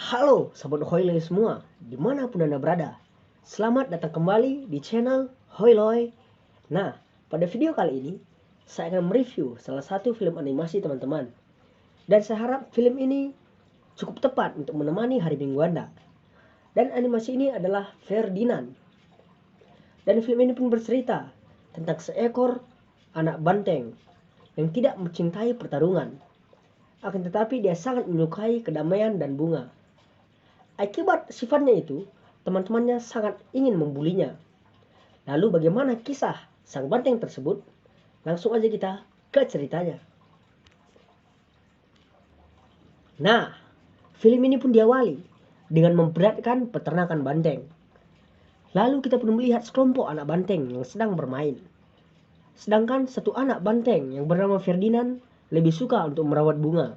Halo Sobat Hoiloy semua, dimanapun Anda berada. Selamat datang kembali di channel Hoiloy. Nah, pada video kali ini, saya akan mereview salah satu film animasi teman-teman. Dan saya harap film ini cukup tepat untuk menemani hari Minggu Anda. Dan animasi ini adalah Ferdinand. Dan film ini pun bercerita tentang seekor anak banteng yang tidak mencintai pertarungan. Akan tetapi dia sangat menyukai kedamaian dan bunga. Akibat sifatnya itu, teman-temannya sangat ingin membulinya. Lalu bagaimana kisah sang banteng tersebut? Langsung aja kita ke ceritanya. Nah, film ini pun diawali dengan memperlihatkan peternakan banteng. Lalu kita pun melihat sekelompok anak banteng yang sedang bermain. Sedangkan satu anak banteng yang bernama Ferdinand lebih suka untuk merawat bunga.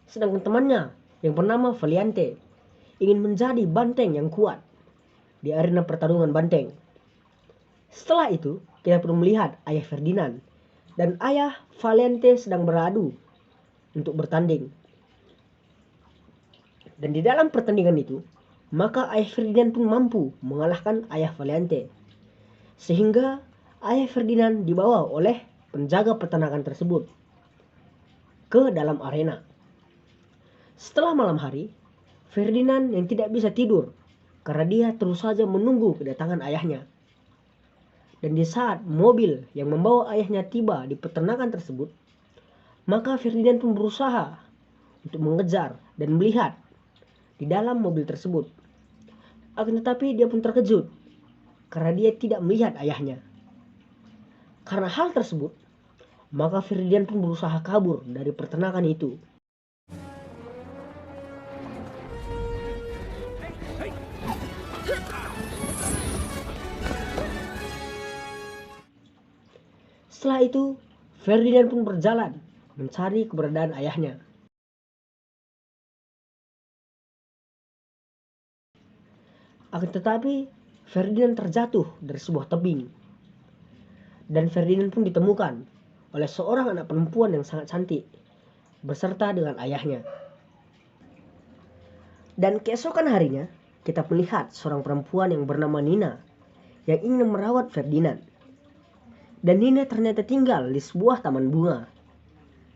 Sedangkan temannya yang bernama Valiante ingin menjadi banteng yang kuat di arena pertarungan banteng. Setelah itu, kita perlu melihat ayah Ferdinand dan ayah Valiante sedang beradu untuk bertanding. Dan di dalam pertandingan itu, maka ayah Ferdinand pun mampu mengalahkan ayah Valiante. Sehingga ayah Ferdinand dibawa oleh penjaga peternakan tersebut ke dalam arena. Setelah malam hari, Ferdinand yang tidak bisa tidur karena dia terus saja menunggu kedatangan ayahnya. Dan di saat mobil yang membawa ayahnya tiba di peternakan tersebut, maka Ferdinand pun berusaha untuk mengejar dan melihat di dalam mobil tersebut. Akan tetapi dia pun terkejut karena dia tidak melihat ayahnya. Karena hal tersebut, maka Ferdinand pun berusaha kabur dari peternakan itu. Setelah itu, Ferdinand pun berjalan mencari keberadaan ayahnya. Akan tetapi, Ferdinand terjatuh dari sebuah tebing. Dan Ferdinand pun ditemukan oleh seorang anak perempuan yang sangat cantik, beserta dengan ayahnya. Dan keesokan harinya, kita melihat seorang perempuan yang bernama Nina, yang ingin merawat Ferdinand. Dan Nina ternyata tinggal di sebuah taman bunga,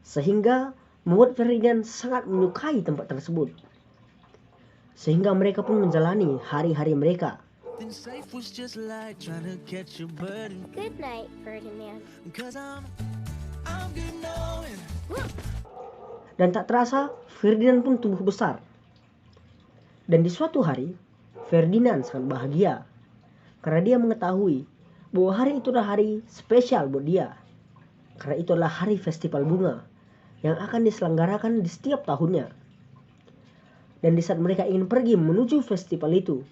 sehingga membuat Ferdinand sangat menyukai tempat tersebut. Sehingga mereka pun menjalani hari-hari mereka. Good night, Ferdinand. Dan tak terasa, Ferdinand pun tumbuh besar. Dan di suatu hari, Ferdinand sangat bahagia karena dia mengetahui bahwa hari itu adalah hari spesial buat dia. Karena itu adalah hari festival bunga yang akan diselenggarakan di setiap tahunnya. Dan di saat mereka ingin pergi menuju festival itu,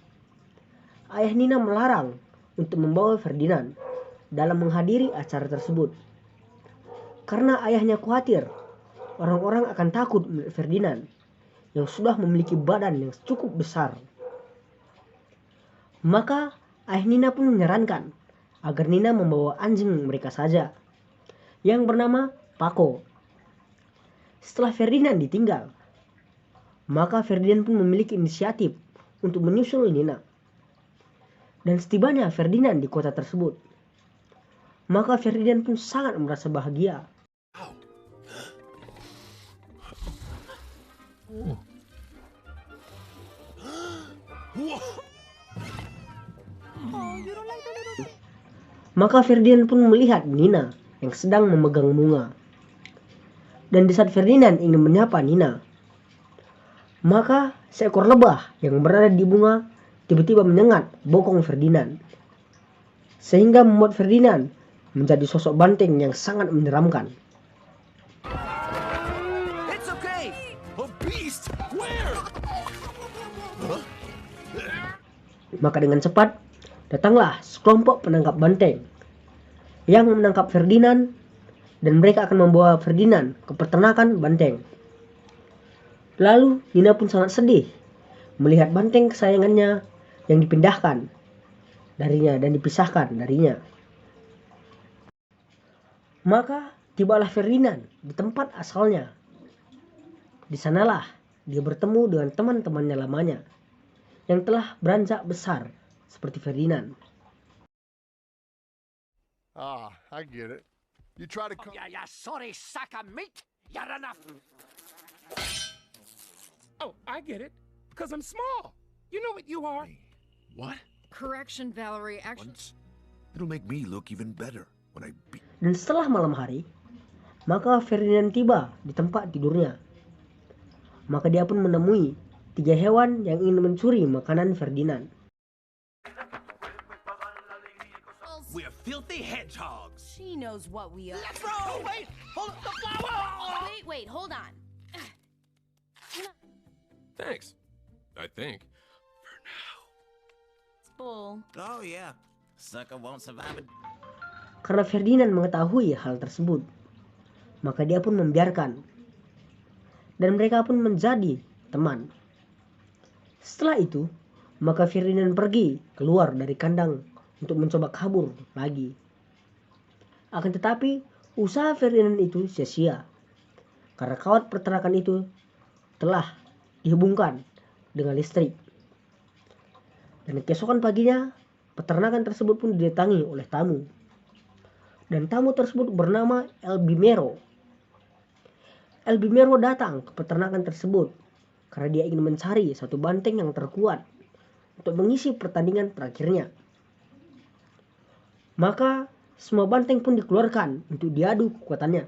ayah Nina melarang untuk membawa Ferdinand dalam menghadiri acara tersebut. Karena ayahnya khawatir orang-orang akan takut melihat Ferdinand yang sudah memiliki badan yang cukup besar. Maka ayah Nina pun menyarankan agar Nina membawa anjing mereka saja yang bernama Paco. Setelah Ferdinand ditinggal, maka Ferdinand pun memiliki inisiatif untuk menyusul Nina. Dan setibanya Ferdinand di kota tersebut, maka Ferdinand pun sangat merasa bahagia. Maka Ferdinand pun melihat Nina yang sedang memegang bunga. Dan di saat Ferdinand ingin menyapa Nina, maka seekor lebah yang berada di bunga tiba-tiba menyengat bokong Ferdinand. Sehingga membuat Ferdinand menjadi sosok banteng yang sangat menyeramkan. Maka dengan cepat datanglah sekelompok penangkap banteng yang menangkap Ferdinand, dan mereka akan membawa Ferdinand ke peternakan banteng. Lalu Nina pun sangat sedih melihat banteng kesayangannya yang dipindahkan darinya dan dipisahkan darinya. Maka tibalah Ferdinand di tempat asalnya. Di sanalah dia bertemu dengan teman-temannya lamanya yang telah beranjak besar seperti Ferdinand. I get it. You try to come. Yeah, sorry, sack of meat. You're enough. Oh, I get it. Because I'm small. You know what you are. What? Correction, Valerie. Actually, Once? It'll make me look even better when I beat. Dan setelah malam hari, maka Ferdinand tiba di tempat tidurnya. Maka dia pun menemui 3 hewan yang ingin mencuri makanan Ferdinand. We're filthy hedgehogs. she knows what we are. Let's roll. Wait, hold the flower. Wait, hold on. Thanks. I think. Bull. Oh yeah, sucker won't survive it. Karena Ferdinand mengetahui hal tersebut, maka dia pun membiarkan. Dan mereka pun menjadi teman. Setelah itu, maka Ferdinand pergi keluar dari kandang untuk mencoba kabur lagi. Akan tetapi, usaha Ferdinand itu sia-sia. Karena kawat peternakan itu telah dihubungkan dengan listrik. Dan keesokan paginya, peternakan tersebut pun didatangi oleh tamu. Dan tamu tersebut bernama El Bimero. El Bimero datang ke peternakan tersebut karena dia ingin mencari satu banteng yang terkuat untuk mengisi pertandingan terakhirnya. Maka semua banteng pun dikeluarkan untuk diadu kekuatannya.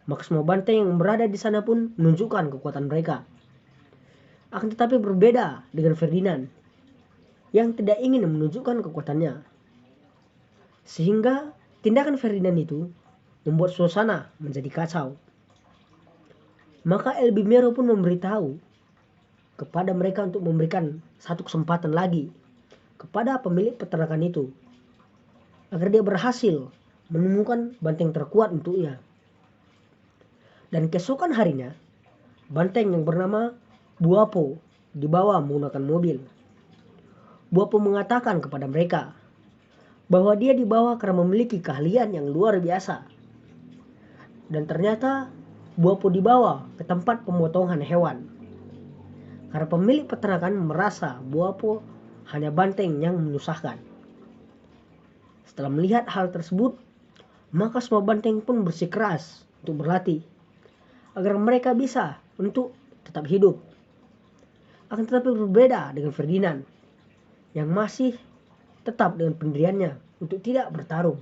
Maka semua banteng yang berada di sana pun menunjukkan kekuatan mereka. Akan tetapi berbeda dengan Ferdinand yang tidak ingin menunjukkan kekuatannya. Sehingga tindakan Ferdinand itu membuat suasana menjadi kacau. Maka El Bimero pun memberitahu kepada mereka untuk memberikan satu kesempatan lagi kepada pemilik peternakan itu agar dia berhasil menemukan banteng terkuat untuknya. Dan keesokan harinya, banteng yang bernama Buapo dibawa menggunakan mobil. Buapo mengatakan kepada mereka bahwa dia dibawa karena memiliki keahlian yang luar biasa. Dan ternyata Buapo dibawa ke tempat pemotongan hewan. Karena pemilik peternakan merasa Buapo hanya banteng yang menyusahkan. Setelah melihat hal tersebut, maka semua banteng pun bersikeras untuk berlatih agar mereka bisa untuk tetap hidup. Akan tetapi berbeda dengan Ferdinand yang masih tetap dengan pendiriannya untuk tidak bertarung.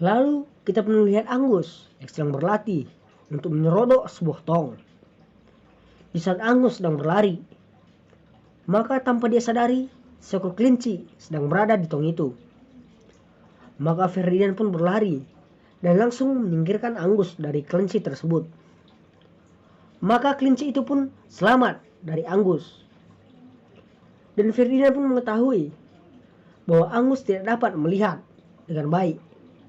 Lalu kita pun melihat Angus yang sedang berlatih untuk menyerodok sebuah tong. Di saat Angus sedang berlari, maka tanpa dia sadari seekor kelinci sedang berada di tong itu. Maka Ferdinand pun berlari dan langsung menyingkirkan Angus dari kelinci tersebut. Maka kelinci itu pun selamat dari Angus. Dan Ferdinand pun mengetahui bahwa Angus tidak dapat melihat dengan baik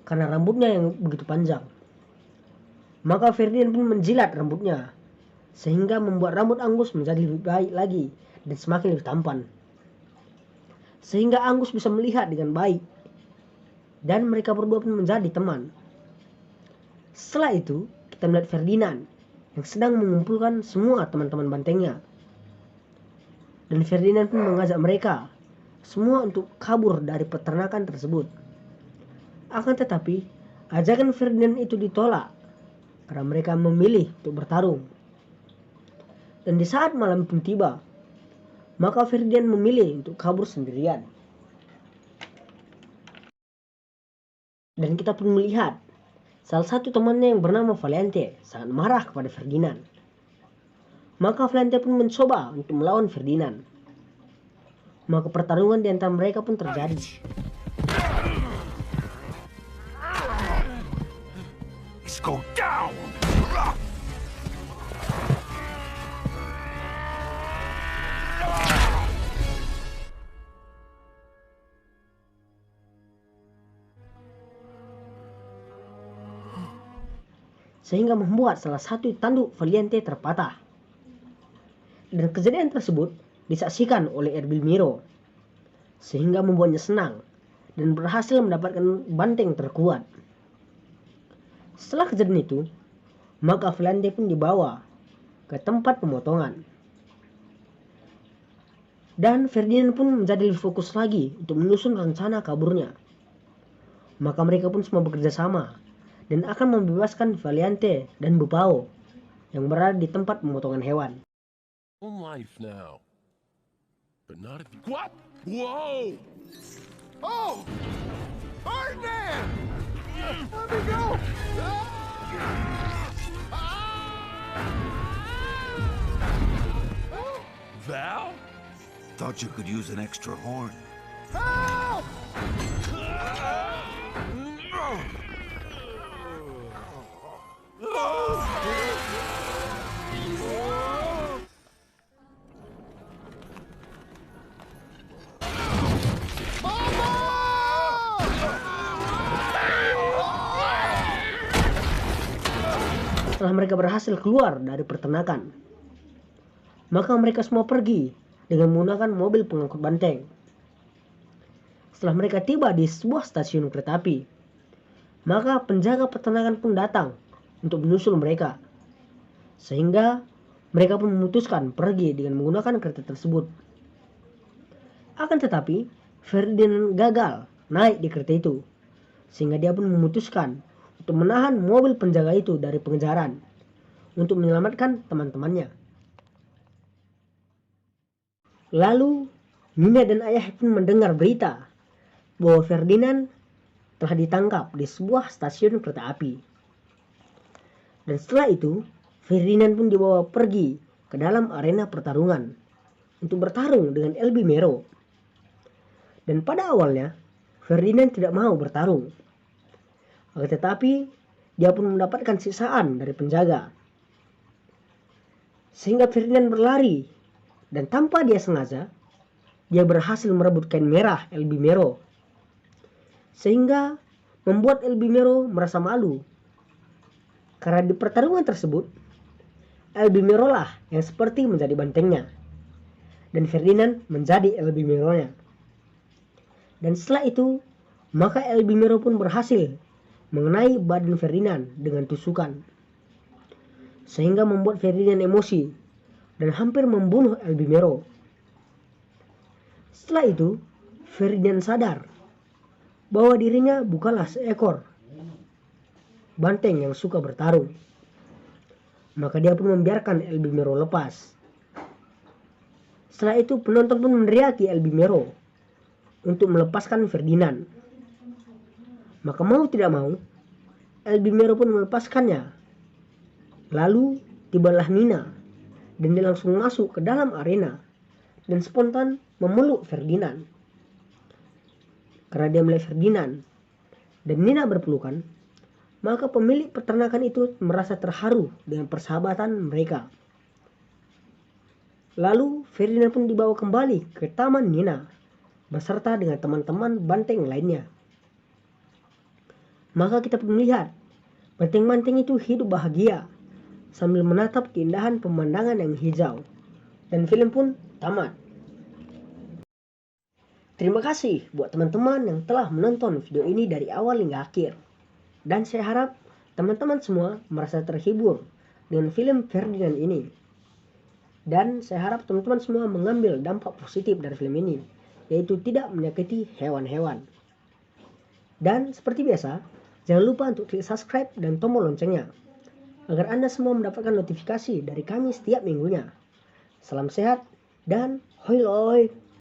karena rambutnya yang begitu panjang. Maka Ferdinand pun menjilat rambutnya sehingga membuat rambut Angus menjadi lebih baik lagi dan semakin lebih tampan. Sehingga Angus bisa melihat dengan baik dan mereka berdua pun menjadi teman. Setelah itu kita melihat Ferdinand yang sedang mengumpulkan semua teman-teman bantengnya. Dan Ferdinand pun mengajak mereka semua untuk kabur dari peternakan tersebut. Akan tetapi ajakan Ferdinand itu ditolak karena mereka memilih untuk bertarung. Dan di saat malam pun tiba, maka Ferdinand memilih untuk kabur sendirian. Dan kita pun melihat salah satu temannya yang bernama Valente sangat marah kepada Ferdinand. Maka Valente pun mencoba untuk melawan Ferdinand. Maka pertarungan di antara mereka pun terjadi. Let's go down. Sehingga membuat salah satu tanduk Valiente terpatah. Dan kejadian tersebut disaksikan oleh El Bimero, sehingga membuatnya senang dan berhasil mendapatkan banteng terkuat. Setelah kejadian itu, maka Valiante pun dibawa ke tempat pemotongan. Dan Ferdinand pun menjadi lebih fokus lagi untuk menyusun rencana kaburnya. Maka mereka pun semua bekerja sama dan akan membebaskan Valiante dan Bupao yang berada di tempat pemotongan hewan. Own life now. But not if you... What? Whoa! Oh! Ferdinand! Let me go! Val? Thought you could use an extra horn. Help! Setelah mereka berhasil keluar dari peternakan, maka mereka semua pergi dengan menggunakan mobil pengangkut banteng. Setelah mereka tiba di sebuah stasiun kereta api, maka penjaga peternakan pun datang untuk menyusul mereka. Sehingga mereka pun memutuskan pergi dengan menggunakan kereta tersebut. Akan tetapi, Ferdinand gagal naik di kereta itu, sehingga dia pun memutuskan untuk menahan mobil penjaga itu dari pengejaran untuk menyelamatkan teman-temannya. Lalu, Nina dan ayah pun mendengar berita bahwa Ferdinand telah ditangkap di sebuah stasiun kereta api. Dan setelah itu, Ferdinand pun dibawa pergi ke dalam arena pertarungan untuk bertarung dengan El Bimero. Dan pada awalnya, Ferdinand tidak mau bertarung. Tetapi, dia pun mendapatkan siksaan dari penjaga. Sehingga Ferdinand berlari, dan tanpa dia sengaja, dia berhasil merebut kain merah El Bimero. Sehingga membuat El Bimero merasa malu. Karena di pertarungan tersebut, El Bimero lah yang seperti menjadi bantengnya. Dan Ferdinand menjadi El Bimero-nya. Dan setelah itu, maka El Bimero pun berhasil mengenai badan Ferdinand dengan tusukan. Sehingga membuat Ferdinand emosi dan hampir membunuh El Bimero. Setelah itu, Ferdinand sadar bahwa dirinya bukanlah seekor banteng yang suka bertarung. Maka dia pun membiarkan El Bimero lepas. Setelah itu, penonton pun meneriaki El Bimero untuk melepaskan Ferdinand. Maka mau tidak mau, El Bimero pun melepaskannya. Lalu tibalah Nina, dan dia langsung masuk ke dalam arena dan spontan memeluk Ferdinand. Karena dia melihat Ferdinand dan Nina berpelukan, maka pemilik peternakan itu merasa terharu dengan persahabatan mereka. Lalu Ferdinand pun dibawa kembali ke taman Nina beserta dengan teman-teman banteng lainnya. Maka kita pun melihat banteng-banteng itu hidup bahagia sambil menatap keindahan pemandangan yang hijau. Dan film pun tamat. Terima kasih buat teman-teman yang telah menonton video ini dari awal hingga akhir. Dan saya harap teman-teman semua merasa terhibur dengan film Ferdinand ini. Dan saya harap teman-teman semua mengambil dampak positif dari film ini, yaitu tidak menyakiti hewan-hewan. Dan seperti biasa, jangan lupa untuk klik subscribe dan tombol loncengnya, agar Anda semua mendapatkan notifikasi dari kami setiap minggunya. Salam sehat dan hoi loi.